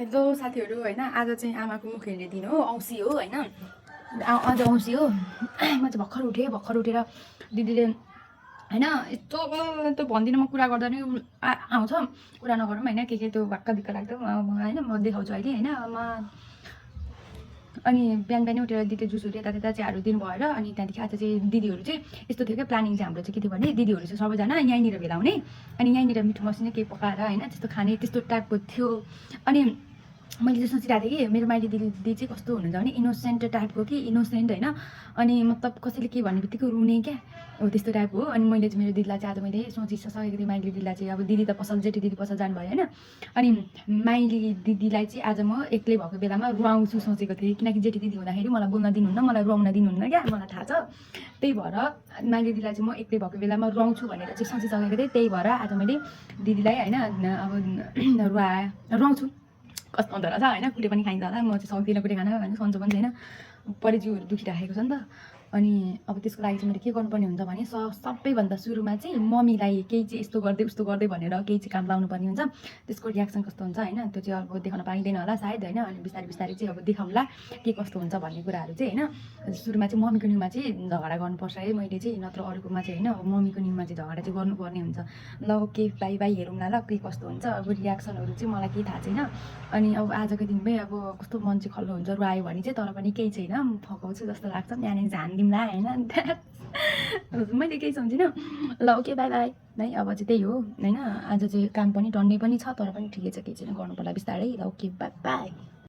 hello साथीहरू होइन आज चाहिँ आमाको मुख हेर्ने दिन हो औँसी हो होइन आज औँसी हो म चाहिँ भर्खर उठेर दिदीले होइन यस्तो त्यो भन्दिनँ म कुरा गर्दा नि आउँछ कुरा नगरौँ होइन के त्यो भक्का दिक्क लाग्दो होइन म देखाउँछु अहिले होइन अनि बिहान बिहानै उठेर दिदी जुसहरू यता चियाहरू दिनु भएर अनि त्यहाँदेखि आज चाहिँ दिदीहरू चाहिँ यस्तो थियो क्या प्लानिङ चाहिँ हाम्रो चाहिँ के थियो भने दिदीहरू चाहिँ सबैजना यहीँनिर भेला हुने अनि यहीँनिर मिठो मसिनो केही पकाएर होइन त्यस्तो खाने त्यस्तो टाइपको थियो अनि मैले चाहिँ सोचिरहेको थिएँ कि मेरो माइली दिदी चाहिँ कस्तो हुनुहुन्छ भने इनोसेन्ट टाइपको कि इनोसेन्ट होइन अनि मतलब कसैले के भन्ने बित्तिकै रुने क्या हो त्यस्तो टाइपको हो अनि मैले चाहिँ मेरो दिदीलाई चाहिँ आज मैले सोचिसकेको थिएँ माइली दिदीलाई चाहिँ अब दिदी त पसल जेठी दिदी पसल जानुभयो होइन अनि माइली दिदीलाई चाहिँ आज म एक्लै भएको बेलामा रुवाउँछु सोचेको थिएँ किनकि जेठी दिदी हुँदाखेरि मलाई बोल्न दिनुहुन्न मलाई रुवाउन दिनुहुन्न क्या मलाई थाहा छ त्यही भएर माइली दिदीलाई चाहिँ म एक्लै भएको बेलामा रुवाउँछु भनेर चाहिँ सोचिसकेको थिएँ त्यही भएर आज मैले दिदीलाई होइन अब रुवाउँछु कस्तो हुँदो रहेछ होइन कुटे पनि खाइन्छ होला म चाहिँ सक्दिनँ कुटे खान होइन सन्चो पनि छैन परिजिउहरू दुखिराखेको छ नि त अनि अब त्यसको लागि चाहिँ मैले के गर्नुपर्ने हुन्छ भने सबैभन्दा सुरुमा चाहिँ मम्मीलाई केही चाहिँ यस्तो गर्दै भनेर केही चाहिँ काम लाउनुपर्ने हुन्छ त्यसको रियाक्सन कस्तो हुन्छ होइन त्यो चाहिँ अब देखाउन पाइँदैन होला सायद होइन अनि बिस्तारै चाहिँ अब देखाउँला के कस्तो हुन्छ भन्ने कुराहरू चाहिँ होइन सुरुमा चाहिँ मम्मीको निउमा चाहिँ झगडा गर्नुपर्छ है मैले चाहिँ नत्र अरूकोमा चाहिँ होइन अब मम्मीको निउमा चाहिँ झगडा चाहिँ गर्नुपर्ने हुन्छ ल ओके बाई हेरौँला ल के कस्तो हुन्छ अब रियाक्सनहरू चाहिँ मलाई केही थाहा छैन अनि अब आजको दिनमै अब कस्तो मन चाहिँ खल्लो हुन्छ रुवायो भने चाहिँ तर पनि केही छैन फकाउँछु जस्तो लाग्छ यहाँनिर झानिदिउँला होइन मैले केही सम्झिनँ ल ओके बाई अब चाहिँ त्यही हो होइन आज चाहिँ काम पनि डन्डै पनि छ तर पनि ठिकै छ केही छैन गर्नु पर्ला बिस्तारै ल ओके बाई